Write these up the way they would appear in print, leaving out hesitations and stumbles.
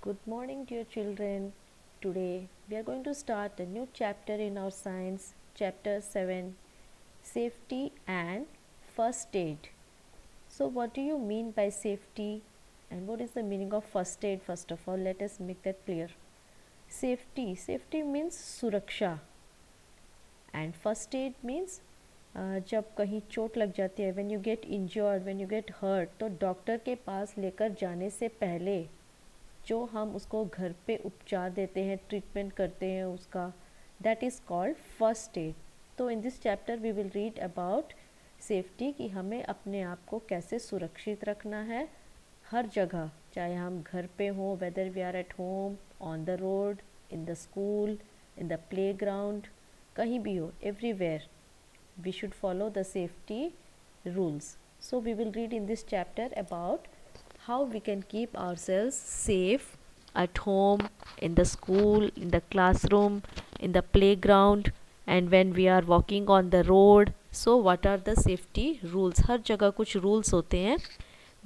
Good morning, dear children. Today we are going to start a new chapter in our science, chapter 7, Safety and First Aid. So, what do you mean by safety and what is the meaning of first aid? First of all, let us make that clear. Safety means सुरक्षा and first aid means जब कहीं चोट लग जाती है, when you get injured, when you get hurt, तो doctor के पास लेकर जाने से पहले जो हम उसको घर पे उपचार देते हैं, ट्रीटमेंट करते हैं उसका, that is called first aid. तो in this chapter we will read about safety, कि हमें अपने आप को कैसे सुरक्षित रखना है हर जगह, चाहे हम घर पे हों, whether we are at home, on the road, in the school, in the playground, कहीं भी हो, everywhere we should follow the safety rules. So we will read in this chapter about how we can keep ourselves safe at home, in the school, in the classroom, in the playground, and when we are walking on the road. So what are the safety rules? हर जगह कुछ rules होते हैं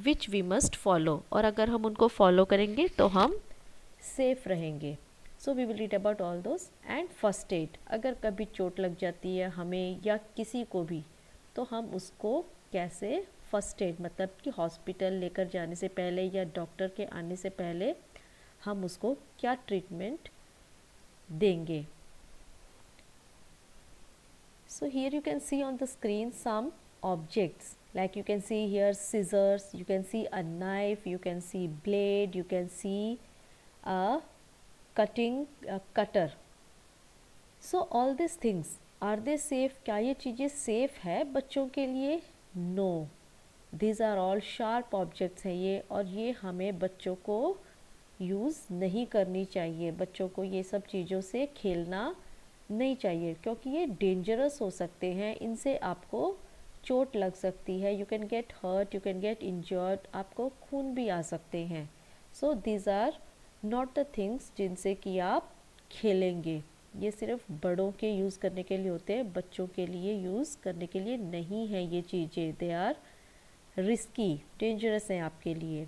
which we must follow, और अगर हम उनको follow करेंगे तो हम safe रहेंगे. So we will read about all those. And first aid, अगर कभी चोट लग जाती है हमें या किसी को भी, तो हम उसको कैसे फर्स्ट एड, मतलब कि हॉस्पिटल लेकर जाने से पहले या डॉक्टर के आने से पहले हम उसको क्या ट्रीटमेंट देंगे. So here you can see on the screen some objects, like you can see here scissors, you can see a knife, you can see blade, you can see a cutter. So all these things, are they safe? क्या ये चीज़ें safe है बच्चों के लिए? No, these are all sharp objects हैं ये, और ये हमें बच्चों को यूज़ नहीं करनी चाहिए. बच्चों को ये सब चीज़ों से खेलना नहीं चाहिए, क्योंकि ये डेंजरस हो सकते हैं. इनसे आपको चोट लग सकती है. You can get hurt, you can get injured, आपको खून भी आ सकते हैं. So these are not the things जिनसे कि आप खेलेंगे. ये सिर्फ बड़ों के यूज़ करने के लिए होते हैं, बच्चों के लिए यूज़ करने के लिए नहीं है ये चीज़ें. दे आर रिस्की, डेंजरस हैं आपके लिए.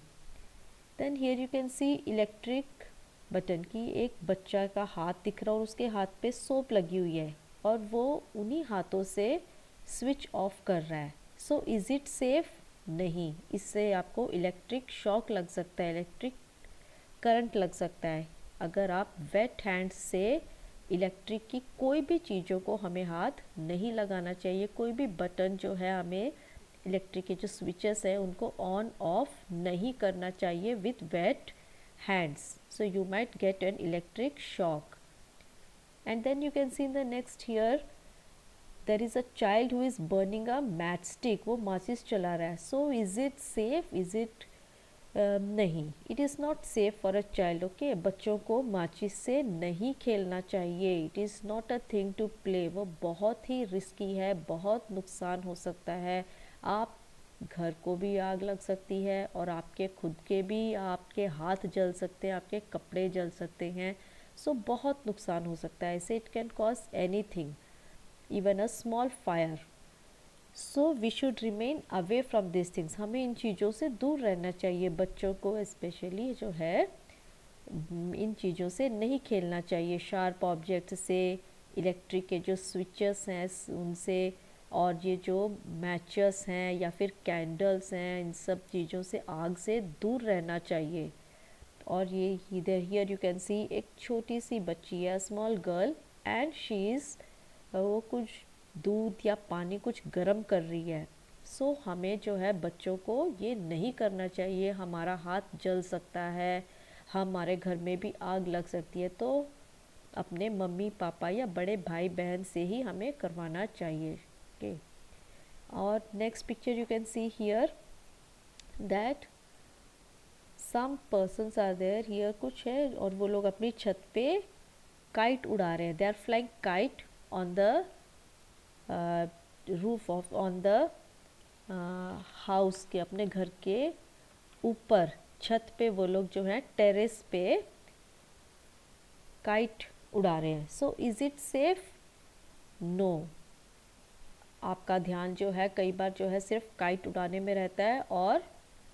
Then here you can see electric button, की एक बच्चा का हाथ दिख रहा है और उसके हाथ पे सोप लगी हुई है और वो उन्हीं हाथों से स्विच ऑफ कर रहा है. सो इज़ इट सेफ? नहीं, इससे आपको इलेक्ट्रिक शॉक लग सकता है, इलेक्ट्रिक करंट लग सकता है. अगर आप वेट हैंड से इलेक्ट्रिक की कोई भी चीज़ों को हमें हाथ नहीं लगाना चाहिए. कोई भी बटन जो है, हमें इलेक्ट्रिक के जो स्विचेस हैं उनको ऑन ऑफ नहीं करना चाहिए with wet hands. So you might get an electric shock. And then you can see in the next here there is a child who is burning a matchstick. वो माचिस चला रहा है. So is it safe? Is it नहीं, it is not safe for a child. Okay, बच्चों को माचिस से नहीं खेलना चाहिए. It is not a thing to play. वो बहुत ही रिस्की है, बहुत नुकसान हो सकता है. आप घर को भी आग लग सकती है और आपके खुद के भी, आपके हाथ जल सकते हैं, आपके कपड़े जल सकते हैं. सो बहुत नुकसान हो सकता है ऐसे. It can cause anything, even a small fire. So we should remain away from this things. हमें इन चीज़ों से दूर रहना चाहिए. बच्चों को स्पेशली जो है इन चीज़ों से नहीं खेलना चाहिए. शार्प ऑब्जेक्ट से, इलेक्ट्रिक के जो स्विचेस हैं उनसे, और ये जो मैचेस हैं या फिर कैंडल्स हैं, इन सब चीज़ों से, आग से दूर रहना चाहिए. और ये इधर हियर यू कैन सी एक छोटी सी बच्ची है, small girl, and she is, वो कुछ दूध या पानी कुछ गर्म कर रही है. सो हमें जो है बच्चों को ये नहीं करना चाहिए. हमारा हाथ जल सकता है, हमारे घर में भी आग लग सकती है. तो अपने मम्मी पापा या बड़े भाई बहन से ही हमें करवाना चाहिए. ओके, और next picture you can see here that some persons are there. Here कुछ है और वो लोग अपनी छत पे काइट उड़ा रहे हैं. They are flying kite on the roof of, on the house के, अपने घर के ऊपर छत पे वो लोग जो है टेरेस पे काइट उड़ा रहे हैं. So is it safe? No. आपका ध्यान जो है कई बार जो है सिर्फ काइट उड़ाने में रहता है और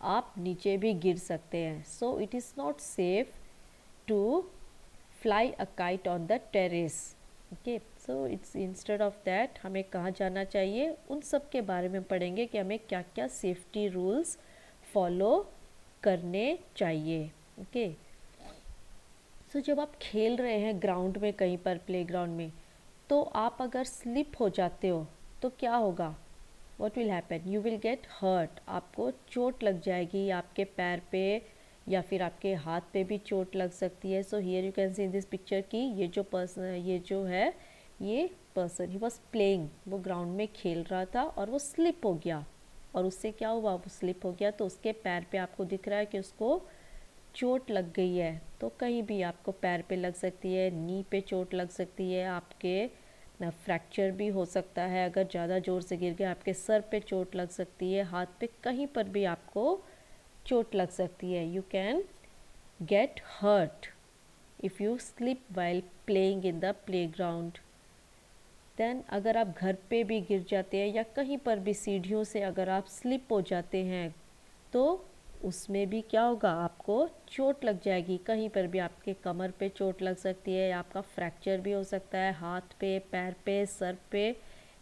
आप नीचे भी गिर सकते हैं. सो it is not safe. to fly a kite on the terrace. Okay, so it's instead of that हमें कहाँ जाना चाहिए, उन सब के बारे में पढ़ेंगे कि हमें क्या क्या सेफ्टी रूल्स फॉलो करने चाहिए. ओके, सो जब आप खेल रहे हैं ग्राउंड में, कहीं पर प्लेग्राउंड में, तो आप अगर स्लिप हो जाते हो तो क्या होगा, what will happen, you will get hurt. आपको चोट लग जाएगी, आपके पैर पे या फिर आपके हाथ पे भी चोट लग सकती है. सो here you can see in this picture कि ये जो पर्सन ही वॉज प्लेइंग, वो ग्राउंड में खेल रहा था और वो स्लिप हो गया. और उससे क्या हुआ, वो स्लिप हो गया तो उसके पैर पे आपको दिख रहा है कि उसको चोट लग गई है. तो कहीं भी आपको पैर पे लग सकती है, नी पे चोट लग सकती है, आपके फ्रैक्चर भी हो सकता है अगर ज़्यादा ज़ोर से गिर गया, आपके सर पे चोट लग सकती है, हाथ पे, कहीं पर भी आपको चोट लग सकती है. You can get hurt if you slip while playing in the playground. देन अगर आप घर पे भी गिर जाते हैं या कहीं पर भी सीढ़ियों से अगर आप स्लिप हो जाते हैं तो उसमें भी क्या होगा, आपको चोट लग जाएगी. कहीं पर भी आपके कमर पे चोट लग सकती है, आपका फ्रैक्चर भी हो सकता है, हाथ पे, पैर पे, सर पे,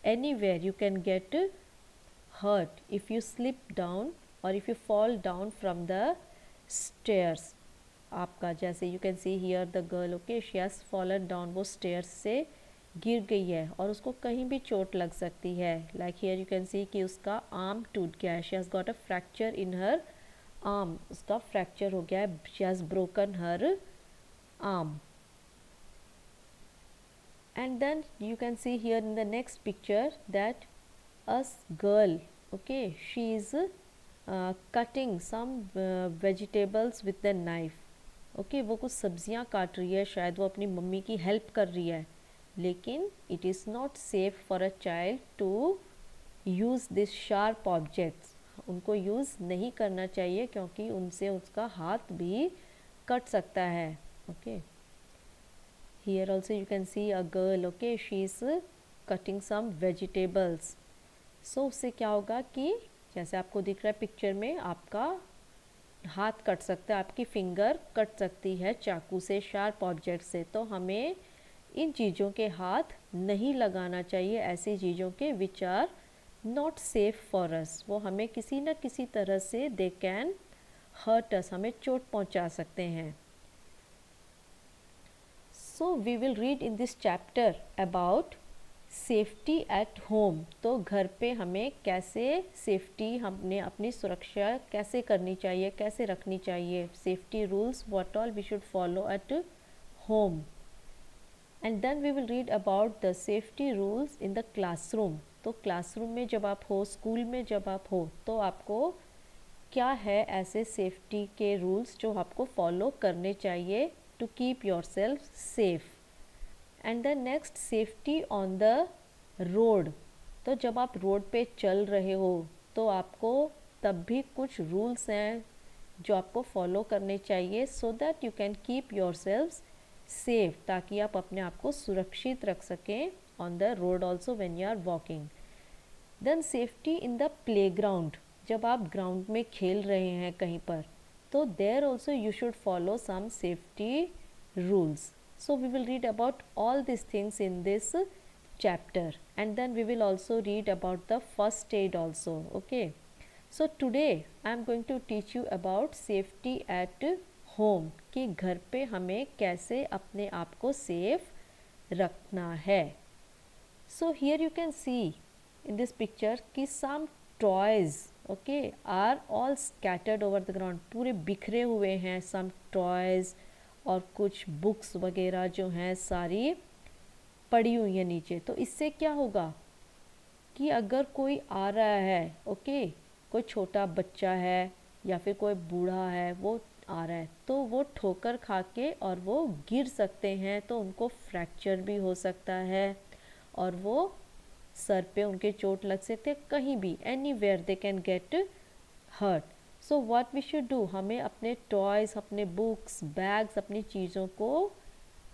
anywhere you can get hurt if you slip down और if you fall down from the stairs. आपका जैसे you can see here the girl, okay, she has fallen down, वो स्टेयर्स से गिर गई है और उसको कहीं भी चोट लग सकती है. लाइक हियर यू कैन सी कि उसका आर्म टूट गया है, she has got a fracture in her arm, उसका फ्रैक्चर हो गया है, she has broken her arm. And then you can see here in the next picture that a girl, okay, she is cutting some vegetables with the knife. Okay, वो कुछ सब्जियां काट रही है, शायद वो अपनी मम्मी की हेल्प कर रही है, लेकिन it is not safe for a child to use this sharp objects. उनको यूज़ नहीं करना चाहिए क्योंकि उनसे उसका हाथ भी कट सकता है. Okay. Here also you can see a girl, okay, she is cutting some vegetables. So उससे क्या होगा कि जैसे आपको दिख रहा है पिक्चर में, आपका हाथ कट सकता है, आपकी फिंगर कट सकती है चाकू से, शार्प ऑब्जेक्ट से. तो हमें इन चीज़ों के हाथ नहीं लगाना चाहिए, ऐसी चीज़ों के which are not safe for us. वो हमें किसी न किसी तरह से दे कैन हर्ट अस, हमें चोट पहुंचा सकते हैं. So we will read in this chapter about safety at home. तो घर पे हमें कैसे सेफ्टी, हमने अपनी सुरक्षा कैसे करनी चाहिए, कैसे रखनी चाहिए, safety rules what all we should follow at home. And then we will read about the safety rules in the classroom. तो क्लासरूम में जब आप हो, स्कूल में जब आप हो, तो आपको क्या है ऐसे सेफ्टी के रूल्स जो आपको फॉलो करने चाहिए to keep yourself safe. And the next, safety on the road. तो जब आप रोड पे चल रहे हो तो आपको तब भी कुछ रूल्स हैं जो आपको फॉलो करने चाहिए, so that you can keep yourselves safe, ताकि आप अपने आप को सुरक्षित रख सकें on the road also when you are walking. Then safety in the playground. जब आप ग्राउंड में खेल रहे हैं कहीं पर, तो there also you should follow some safety rules. So we will read about all these things in this chapter, and then we will also read about the first aid also. Okay, so today I am going to teach you about safety at home, कि घर पे हमें कैसे अपने आप को safe रखना है. So here you can see in this picture कि some toys, okay, are all scattered over the ground. पूरे बिखरे हुए हैं some toys, और कुछ बुक्स वगैरह जो हैं सारी पड़ी हुई हैं नीचे. तो इससे क्या होगा कि अगर कोई आ रहा है, ओके, कोई छोटा बच्चा है या फिर कोई बूढ़ा है, वो आ रहा है, तो वो ठोकर खा के और वो गिर सकते हैं, तो उनको फ्रैक्चर भी हो सकता है और वो सर पे उनके चोट लग सकते हैं, कहीं भी, anywhere they can get hurt. So what we should do, हमें अपने टॉयज़, अपने बुक्स, बैग्स, अपनी चीज़ों को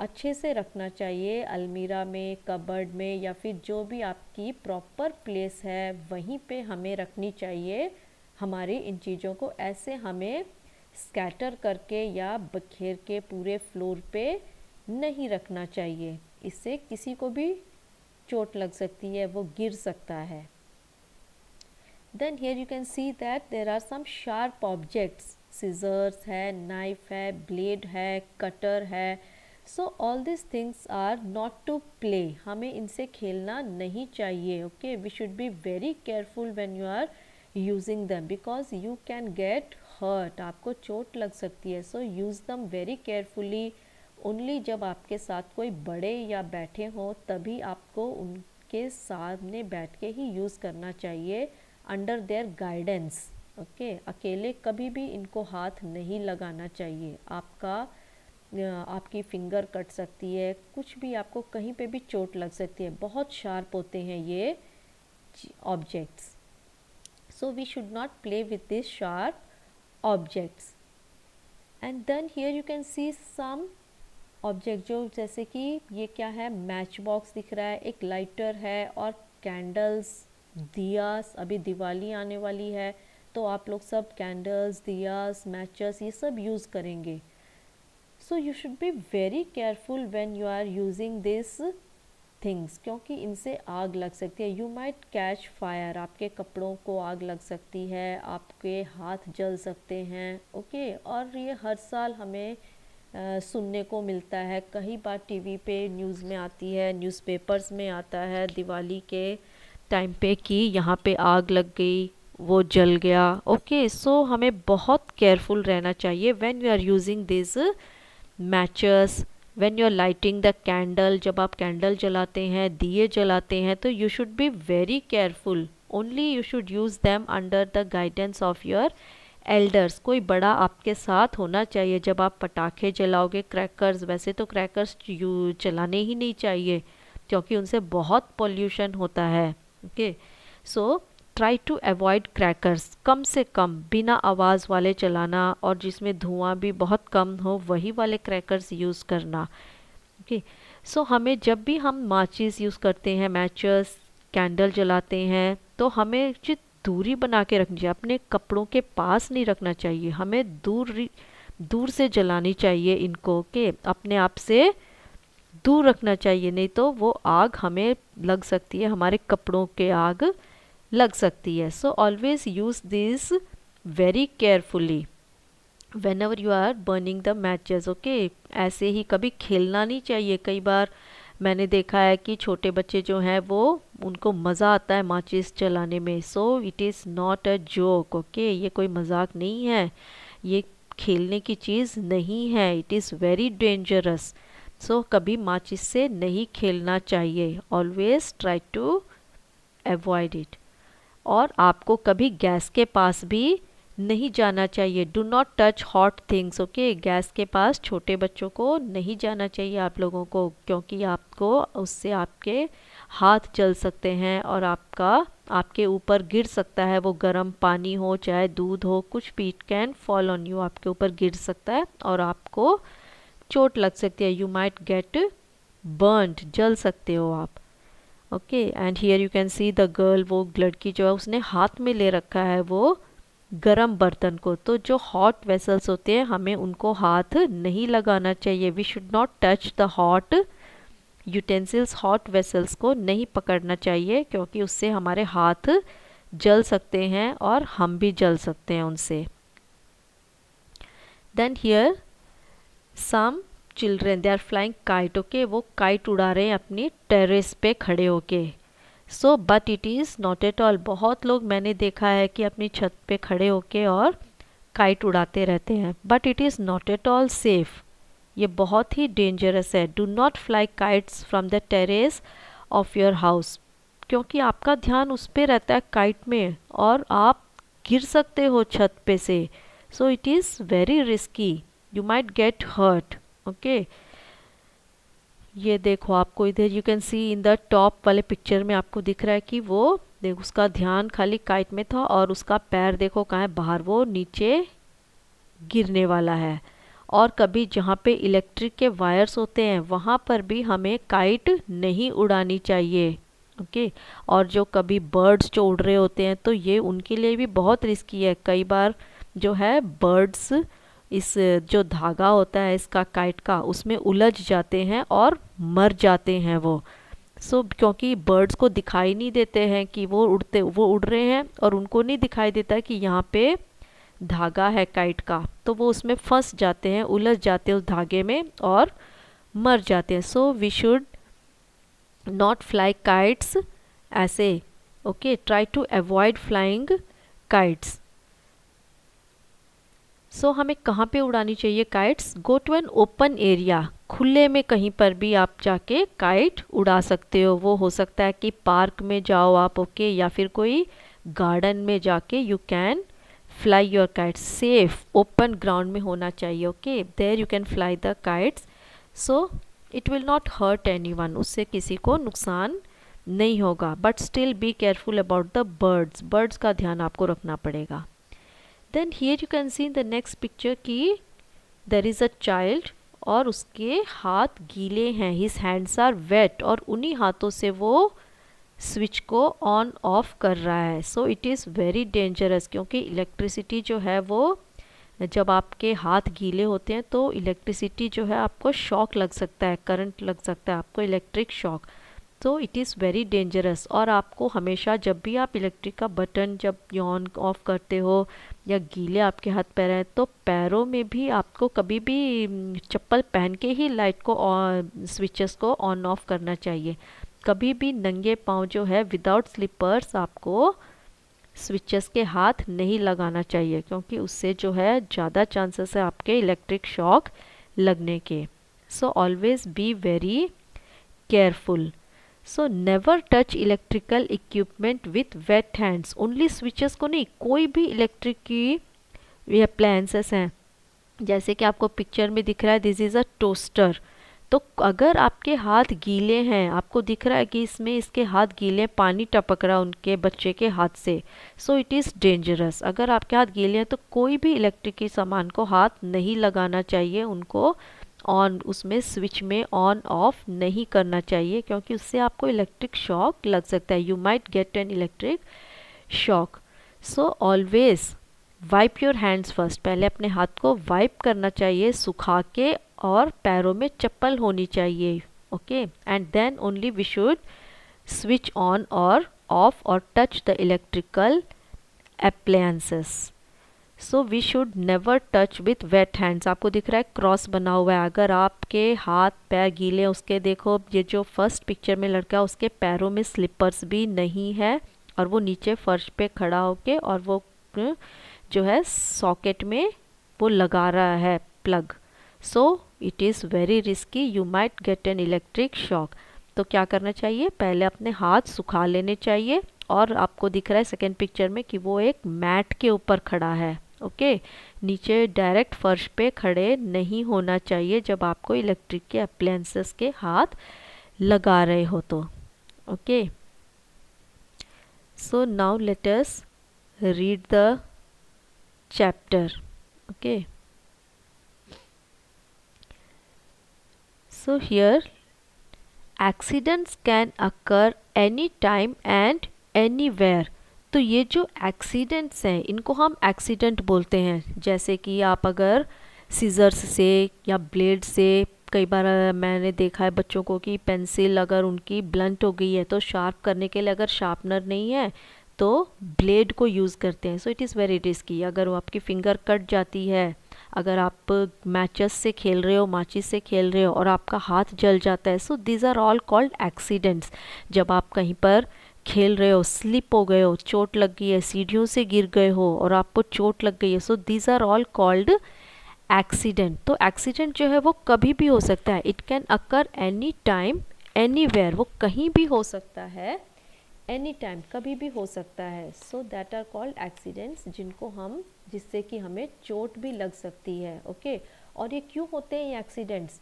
अच्छे से रखना चाहिए, अलमीरा में, कबर्ड में, या फिर जो भी आपकी प्रॉपर प्लेस है वहीं पे हमें रखनी चाहिए हमारी इन चीज़ों को. ऐसे हमें स्कैटर करके या बखेर के पूरे फ्लोर पे नहीं रखना चाहिए, इससे किसी को भी चोट लग सकती है, वो गिर सकता है। Then here you can see that there are some sharp objects, scissors है, knife है, blade है, cutter है। So all these things are not to play, हमें इनसे खेलना नहीं चाहिए। Okay, we should be very careful when you are using them because you can get hurt, आपको चोट लग सकती है। So use them very carefully, only जब आपके साथ कोई बड़े या बैठे हों तभी आपको उनके सामने बैठ के ही यूज़ करना चाहिए, अंडर देयर गाइडेंस। ओके, अकेले कभी भी इनको हाथ नहीं लगाना चाहिए, आपकी फिंगर कट सकती है, कुछ भी आपको कहीं पे भी चोट लग सकती है, बहुत शार्प होते हैं ये objects. So we should not play with this sharp objects. And then here you can see some object, जो जैसे कि ये क्या है, मैच बॉक्स दिख रहा है, एक लाइटर है और कैंडल्स, दियास। अभी दिवाली आने वाली है तो आप लोग सब कैंडल्स, दियास, मैचेस ये सब यूज़ करेंगे। So you should be very careful when you are using this things, क्योंकि इनसे आग लग सकती है। यू माइट कैच फायर, आपके कपड़ों को आग लग सकती है, आपके हाथ जल सकते हैं। ओके, और ये हर साल हमें सुनने को मिलता है, कई बार टीवी पे न्यूज़ में आती है, न्यूज़पेपर्स में आता है दिवाली के टाइम पे कि यहाँ पे आग लग गई, वो जल गया। ओके, सो हमें बहुत केयरफुल रहना चाहिए when we are using this matches, when you are lighting the candle, जब आप कैंडल जलाते हैं, दिए जलाते हैं, तो you should be very careful. Only you should use them under the guidance of your elders, कोई बड़ा आपके साथ होना चाहिए। जब आप पटाखे जलाओगे, क्रैकर्स, वैसे तो क्रैकर्स चलाने ही नहीं चाहिए क्योंकि उनसे बहुत पोल्यूशन होता है। Okay, so try to avoid crackers, कम से कम बिना आवाज़ वाले चलाना और जिसमें धुआं भी बहुत कम हो वही वाले क्रैकर्स यूज़ करना। ओके, सो हमें जब भी हम माचिस यूज़ करते हैं, मैचेस, कैंडल जलाते हैं, तो हमें जो दूरी बना के रखनी चाहिए, अपने कपड़ों के पास नहीं रखना चाहिए, हमें दूर से जलानी चाहिए इनको। ओके, अपने आप से दूर रखना चाहिए, नहीं तो वो आग हमें लग सकती है, हमारे कपड़ों के आग लग सकती है। So always use this very carefully whenever you are burning the matches. Okay, ऐसे ही कभी खेलना नहीं चाहिए। कई बार मैंने देखा है कि छोटे बच्चे जो हैं वो उनको मज़ा आता है माचिस चलाने में। सो it is not a joke. Okay, ये कोई मजाक नहीं है, ये खेलने की चीज़ नहीं है, it is very dangerous. So कभी माचिस से नहीं खेलना चाहिए, always try to avoid it. और आपको कभी गैस के पास भी नहीं जाना चाहिए, do not touch hot things. Okay, gas के पास छोटे बच्चों को नहीं जाना चाहिए आप लोगों को, क्योंकि आपको उससे आपके हाथ जल सकते हैं और आपके ऊपर गिर सकता है, वो गर्म पानी हो चाहे दूध हो, कुछ भी, it can fall on you, आपके ऊपर गिर सकता है और आपको चोट लग सकती है। यू माइट गेट बर्न्ड, जल सकते हो आप। Okay, and here you can see the girl, वो लड़की जो है उसने हाथ में ले रखा है वो गरम बर्तन को। तो जो हॉट वेसल्स होते हैं हमें उनको हाथ नहीं लगाना चाहिए, we should not touch the hot utensils, hot vessels को नहीं पकड़ना चाहिए क्योंकि उससे हमारे हाथ जल सकते हैं और हम भी जल सकते हैं उनसे। Then here some children, they are flying kite. Okay, वो काइट उड़ा रहे हैं अपनी टेरेस पे खड़े होके। So but it is not at all, बहुत लोग मैंने देखा है कि अपनी छत पे खड़े होके और काइट उड़ाते रहते हैं, but it is not at all safe, ये बहुत ही डेंजरस है। Do not fly kites from the terrace of your house, क्योंकि आपका ध्यान उस पर रहता है काइट में और आप गिर सकते हो छत पे से। So it is very risky, you might get hurt. Okay, ये देखो आपको इधर you can see in the top वाले पिक्चर में आपको दिख रहा है कि वो देखो उसका ध्यान खाली काइट में था और उसका पैर देखो कहाँ है, बाहर, वो नीचे गिरने वाला है। और कभी जहाँ पे इलेक्ट्रिक के वायर्स होते हैं वहाँ पर भी हमें काइट नहीं उड़ानी चाहिए। ओके, और जो कभी बर्ड्स जो उड़ रहे होते हैं तो ये उनके लिए भी बहुत रिस्की है। कई बार जो है बर्ड्स इस जो धागा होता है इसका काइट का, उसमें उलझ जाते हैं और मर जाते हैं वो। क्योंकि बर्ड्स को दिखाई नहीं देते हैं कि वो उड़ रहे हैं, और उनको नहीं दिखाई देता कि यहाँ पे धागा है काइट का, तो वो उसमें फंस जाते हैं, उलझ जाते हैं उस धागे में और मर जाते हैं। So we should not fly kites ऐसे। Okay, try to avoid flying kites. So हमें कहाँ पे उड़ानी चाहिए kites? Go to an open area, खुले में कहीं पर भी आप जाके काइट उड़ा सकते हो। वो हो सकता है कि पार्क में जाओ आप, ओके, या फिर कोई गार्डन में जाके you can fly your kites. Safe open ground में होना चाहिए, okay, there you can fly the kites. So it will not hurt anyone, उससे किसी को नुकसान नहीं होगा। But still be careful about the birds, birds का ध्यान आपको रखना पड़ेगा। Then here you can see in the next picture कि देयर इज़ अ चाइल्ड और उसके हाथ गीले हैं, हिज हैंड्स आर वेट, और उन्हीं हाथों से वो स्विच को ऑन ऑफ कर रहा है। सो इट इज़ वेरी डेंजरस, क्योंकि इलेक्ट्रिसिटी जो है वो, जब आपके हाथ गीले होते हैं तो इलेक्ट्रिसिटी जो है आपको शॉक लग सकता है, करंट लग सकता है आपको, इलेक्ट्रिक शॉक। तो इट इज़ वेरी डेंजरस। और आपको हमेशा जब भी आप इलेक्ट्रिक का बटन जब ऑन ऑफ करते हो या गीले आपके हाथ पैर हैं, तो पैरों में भी आपको कभी भी चप्पल पहन के ही लाइट को स्विचेस को ऑन ऑफ करना चाहिए। कभी भी नंगे पाँव जो है विदाउट स्लीपर्स आपको स्विचेस के हाथ नहीं लगाना चाहिए, क्योंकि उससे जो है ज़्यादा चांसेस है आपके इलेक्ट्रिक शॉक लगने के। So always be very careful. So never touch electrical equipment with wet hands. Only switches को नहीं, कोई भी इलेक्ट्रिक की ये अप्लायंसेस हैं, जैसे कि आपको पिक्चर में दिख रहा है दिस इज़ अ टोस्टर। तो अगर आपके हाथ गीले हैं, आपको दिख रहा है कि इसमें इसके हाथ गीले, पानी टपक रहा उनके बच्चे के हाथ से, सो इट इज़ डेंजरस। अगर आपके हाथ गीले हैं तो कोई भी इलेक्ट्रिक की सामान को हाथ नहीं लगाना चाहिए, उनको ऑन उसमें स्विच में ऑन ऑफ नहीं करना चाहिए, क्योंकि उससे आपको इलेक्ट्रिक शॉक लग सकता है, you might get an electric shock. So always wipe your hands first, पहले अपने हाथ को वाइप करना चाहिए सुखा के, और पैरों में चप्पल होनी चाहिए, okay, and then only we should switch on और ऑफ और touch the electrical appliances. So we should never touch with wet hands. आपको दिख रहा है क्रॉस बना हुआ है, अगर आपके हाथ पैर गीले हैं, उसके देखो ये जो फर्स्ट पिक्चर में लड़का है उसके पैरों में स्लीपर्स भी नहीं है, और वो नीचे फर्श पे खड़ा होके और वो जो है सॉकेट में वो लगा रहा है plug. So it is very risky, you might get an electric shock. तो क्या करना चाहिए, पहले अपने हाथ सुखा लेने चाहिए, और आपको दिख रहा है सेकेंड पिक्चर में कि वो एक मैट के ऊपर खड़ा है, ओके, नीचे डायरेक्ट फर्श पे खड़े नहीं होना चाहिए जब आपको इलेक्ट्रिक के अप्लायंसेस के हाथ लगा रहे हो तो, okay. So now let us read the chapter, okay. So here accidents can occur anytime and anywhere। तो ये जो एक्सीडेंट्स हैं इनको हम एक्सीडेंट बोलते हैं। जैसे कि आप अगर सीजर्स से या ब्लेड से, कई बार मैंने देखा है बच्चों को कि पेंसिल अगर उनकी ब्लंट हो गई है तो शार्प करने के लिए अगर शार्पनर नहीं है तो ब्लेड को यूज़ करते हैं। सो इट इज़ वेरी रिस्की। अगर वो आपकी फिंगर कट जाती है, अगर आप मैचेस से खेल रहे हो, माचिस से खेल रहे हो और आपका हाथ जल जाता है, so these are all called accidents. जब आप कहीं पर खेल रहे हो, स्लिप हो गए हो, चोट लग गई है, सीढ़ियों से गिर गए हो और आपको चोट लग गई है, so these are all called accident. तो एक्सीडेंट जो है वो कभी भी हो सकता है, it can occur any time anywhere, वो कहीं भी हो सकता है, एनी टाइम कभी भी हो सकता है। So that are called accidents, जिनको हम, जिससे कि हमें चोट भी लग सकती है, ओके। और ये क्यों होते हैं ये एक्सीडेंट्स?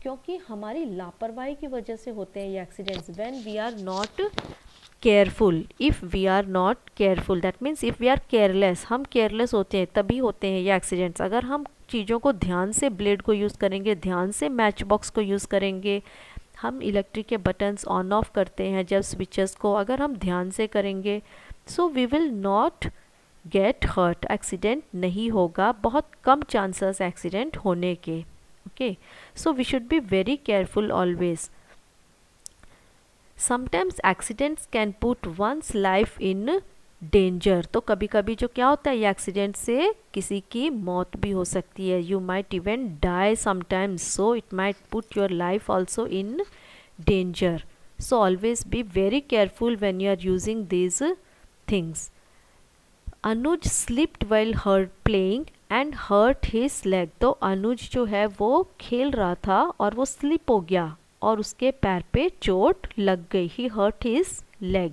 क्योंकि हमारी लापरवाही की वजह से होते हैं ये accidents. When we are not careful, if we are not careful, that means if we are careless, हम केयरलेस होते हैं तभी होते हैं ये एक्सीडेंट्स। अगर हम चीज़ों को ध्यान से, ब्लेड को यूज़ करेंगे, ध्यान से मैच बॉक्स को यूज़ करेंगे, हम इलेक्ट्रिक के बटन्स ऑन ऑफ करते हैं जब स्विचेस को, अगर हम ध्यान से करेंगे, so we will not get hurt, accident नहीं होगा, बहुत कम चांसेस एक्सीडेंट होने के. Okay, so we should be very careful always. Sometimes accidents can put one's life in danger. तो कभी कभी जो क्या होता है, ये एक्सीडेंट से किसी की मौत भी हो सकती है. You might even die sometimes, so it might put your life also in danger. So always be very careful when you are using these things. Anuj slipped while playing and hurt his leg. तो अनुज जो है वो खेल रहा था और वो slip हो गया और उसके पैर पे चोट लग गई. He hurt his leg.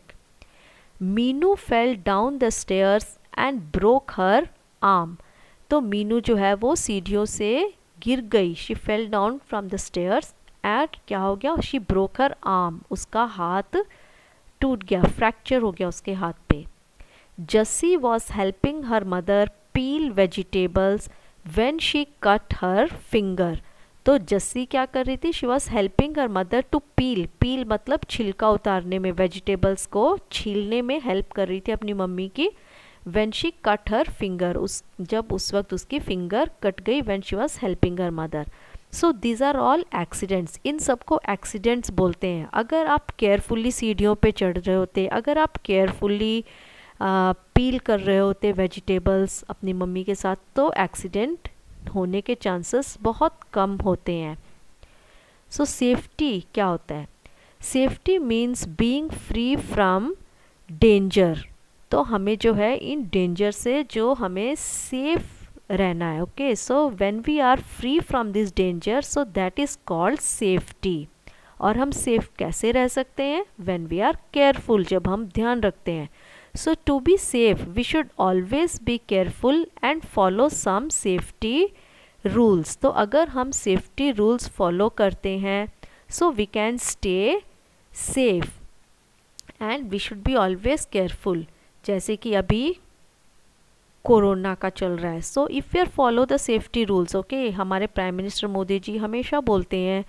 Meenu fell down the stairs and broke her arm. तो मीनू जो है वो सीढ़ियों से गिर गई. She fell down from the stairs एट क्या हो गया, शी ब्रोक हर आर्म, उसका हाथ टूट गया, फ्रैक्चर हो गया उसके हाथ पे. Jassi was helping her mother peel vegetables when she cut her finger. तो जस्सी क्या कर रही थी, she was helping her mother to peel, peel मतलब छिलका उतारने में, वेजिटेबल्स को छीलने में हेल्प कर रही थी अपनी मम्मी की. When she cut her finger, जब उस वक्त उसकी फिंगर कट गई, when she was helping her mother. So these are all accidents. इन सबको एक्सीडेंट्स बोलते हैं. अगर आप केयरफुली सीढ़ियों पे चढ़ रहे होते, अगर आप केयरफुली पील कर रहे होते वेजिटेबल्स अपनी मम्मी के साथ, तो एक्सीडेंट होने के चांसेस बहुत कम होते हैं. सो सेफ्टी क्या होता है, safety means being free from danger. तो हमें जो है इन डेंजर से जो हमें सेफ रहना है. Okay, so when we are free from this danger, so that is called safety. और हम सेफ कैसे रह सकते हैं, व्हेन वी आर केयरफुल, जब हम ध्यान रखते हैं. So to be safe we should always be careful and follow some safety rules. तो अगर हम सेफ्टी रूल्स फॉलो करते हैं, so we can stay safe and we should be always careful. जैसे कि अभी कोरोना का चल रहा है. So if you follow the safety rules, okay, हमारे प्राइम मिनिस्टर मोदी जी हमेशा बोलते हैं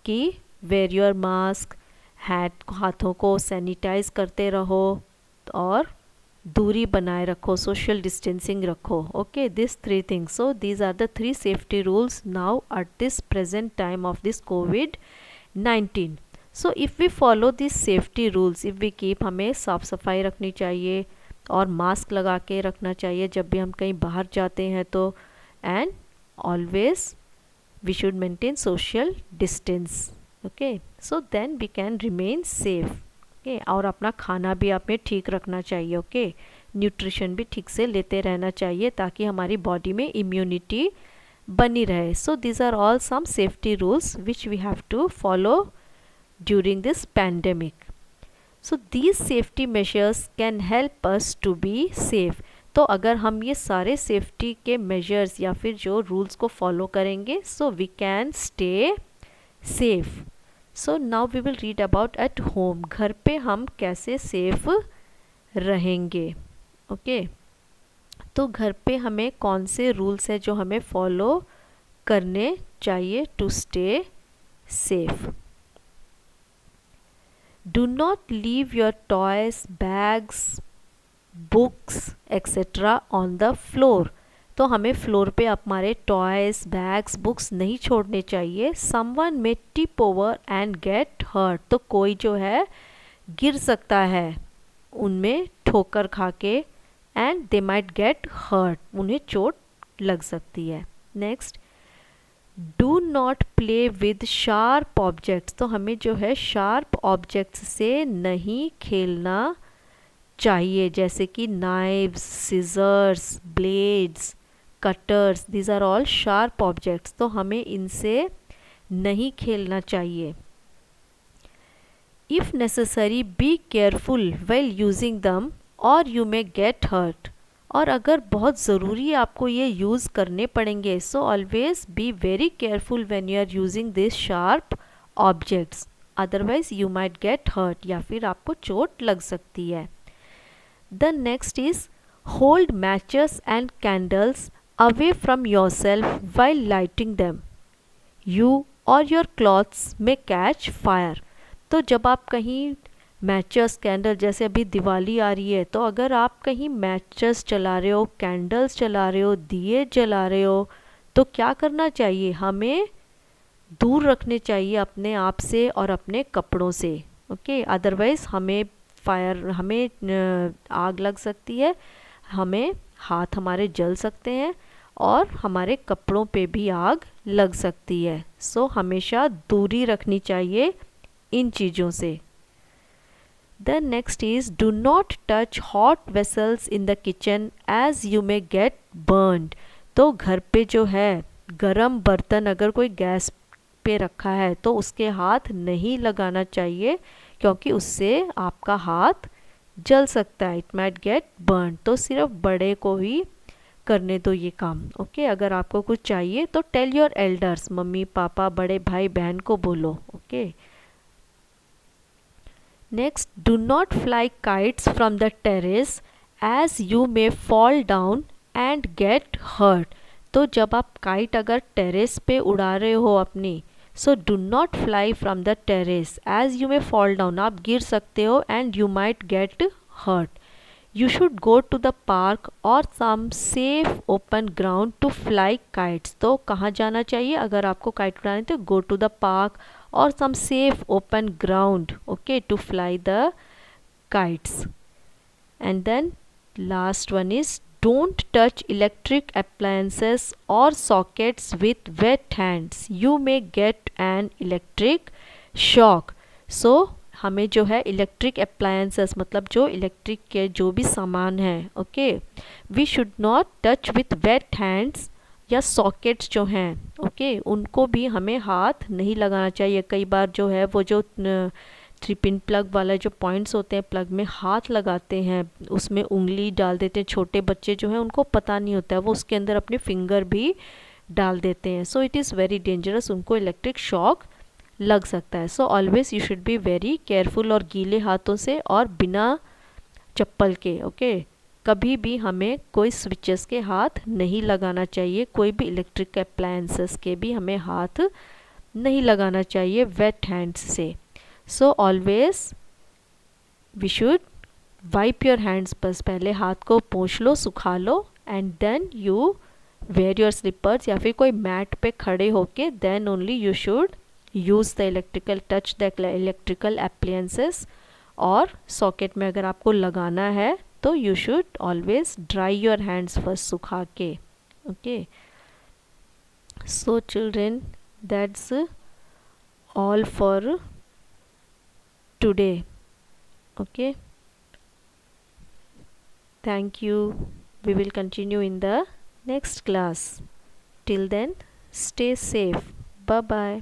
कि वेयर योर मास्क, हाथों को सैनिटाइज करते रहो और दूरी बनाए रखो, सोशल डिस्टेंसिंग रखो. Okay, this 3 things. So these are the 3 safety rules now at this present time of this COVID-19. So if we follow this safety rules, if we keep, हमें साफ़ सफाई रखनी चाहिए और मास्क लगा के रखना चाहिए जब भी हम कहीं बाहर जाते हैं तो. And always we should maintain social distance. Okay, so then we can remain safe. Okay, और अपना खाना भी हमें ठीक रखना चाहिए. ओके, न्यूट्रिशन भी ठीक से लेते रहना चाहिए ताकि हमारी बॉडी में इम्यूनिटी बनी रहे. So these are all some safety rules which we have to follow during this pandemic. So these safety measures can help us to be safe. तो अगर हम ये सारे सेफ्टी के मेजर्स या फिर जो रूल्स को फॉलो करेंगे, so we can stay safe. So now we will read about at home. घर पे हम कैसे सेफ रहेंगे. ओके, तो घर पे हमें कौन से रूल्स हैं जो हमें फॉलो करने चाहिए to stay safe. Do not leave your toys, bags, books, etc. on the floor. तो हमें फ्लोर पे हमारे टॉयज, बैग्स, बुक्स नहीं छोड़ने चाहिए. Someone may tip over and get hurt. तो कोई जो है गिर सकता है उनमें ठोकर खा के, and they might get hurt. उन्हें चोट लग सकती है. Next, do not play with sharp objects. तो हमें जो है शार्प ऑब्जेक्ट्स से नहीं खेलना चाहिए, जैसे कि knives, scissors, blades, cutters. These are all sharp objects. तो हमें इनसे नहीं खेलना चाहिए. If necessary be careful while using them और यू मे गेट हर्ट. और अगर बहुत ज़रूरी आपको ये यूज़ करने पड़ेंगे, so always be very careful when you are using this sharp objects, otherwise you might get hurt, या फिर आपको चोट लग सकती है. The next is hold matches and candles away from yourself while lighting them. You और your clothes में catch fire. तो जब आप कहीं मैचेस, कैंडल, जैसे अभी दिवाली आ रही है तो अगर आप कहीं मैचेस जला रहे हो, कैंडल्स जला रहे हो, दिए जला रहे हो, तो क्या करना चाहिए, हमें दूर रखने चाहिए अपने आप से और अपने कपड़ों से। ओके, अदरवाइज हमें आग लग सकती है, हमें हाथ हमारे जल सकते हैं और हमारे कपड़ों पे भी आग लग सकती है। सो हमेशा दूरी रखनी चाहिए इन चीज़ों से। The next is do not touch hot vessels in the kitchen as you may get burned। तो घर पे जो है गरम बर्तन अगर कोई गैस पे रखा है तो उसके हाथ नहीं लगाना चाहिए, क्योंकि उससे आपका हाथ जल सकता है, इट माइट गेट बर्न। तो सिर्फ बड़े को ही करने दो ये काम। ओके, अगर आपको कुछ चाहिए तो tell your elders, mummy papa बड़े भाई बहन को बोलो। Okay, next, do not fly kites from the terrace as you may fall down and get hurt। तो जब आप काइट अगर टेरेस पे उड़ा रहे हो अपनी, so do not fly from the terrace as you may fall down, आप गिर सकते हो and you might get hurt. You should go to the park और some safe open ground to fly kites. तो कहाँ जाना चाहिए अगर आपको काइट उड़ाने, तो go to the park or some safe open ground, okay, to fly the kites। And then last one is don't touch electric appliances or sockets with wet hands, you may get an electric shock। so हमें जो है electric appliances मतलब जो electric के जो भी सामान है, okay, we should not touch with wet hands या सॉकेट्स जो हैं, ओके, उनको भी हमें हाथ नहीं लगाना चाहिए। कई बार जो है वो जो 3 पिन प्लग वाला जो पॉइंट्स होते हैं प्लग में हाथ लगाते हैं, उसमें उंगली डाल देते हैं, छोटे बच्चे जो हैं उनको पता नहीं होता है, वो उसके अंदर अपने फिंगर भी डाल देते हैं। सो इट इज़ वेरी डेंजरस, उनको इलेक्ट्रिक शॉक लग सकता है। So always you should be very careful, और गीले हाथों से और बिना चप्पल के, ओके, कभी भी हमें कोई स्विचेस के हाथ नहीं लगाना चाहिए, कोई भी इलेक्ट्रिक अप्लायंसेस के भी हमें हाथ नहीं लगाना चाहिए वेट हैंड्स से। So always we should wipe your hands, बस पहले हाथ को पोंछ लो, सुखा लो, and then you wear your slippers, या फिर कोई मैट पे खड़े होके then only you should use the electrical touch the electrical appliances. और सॉकेट में अगर आपको लगाना है तो you should always dry your hands first, सुखा के। Okay, so children that's all for today. Okay, thank you, we will continue in the next class. Till then stay safe, bye bye.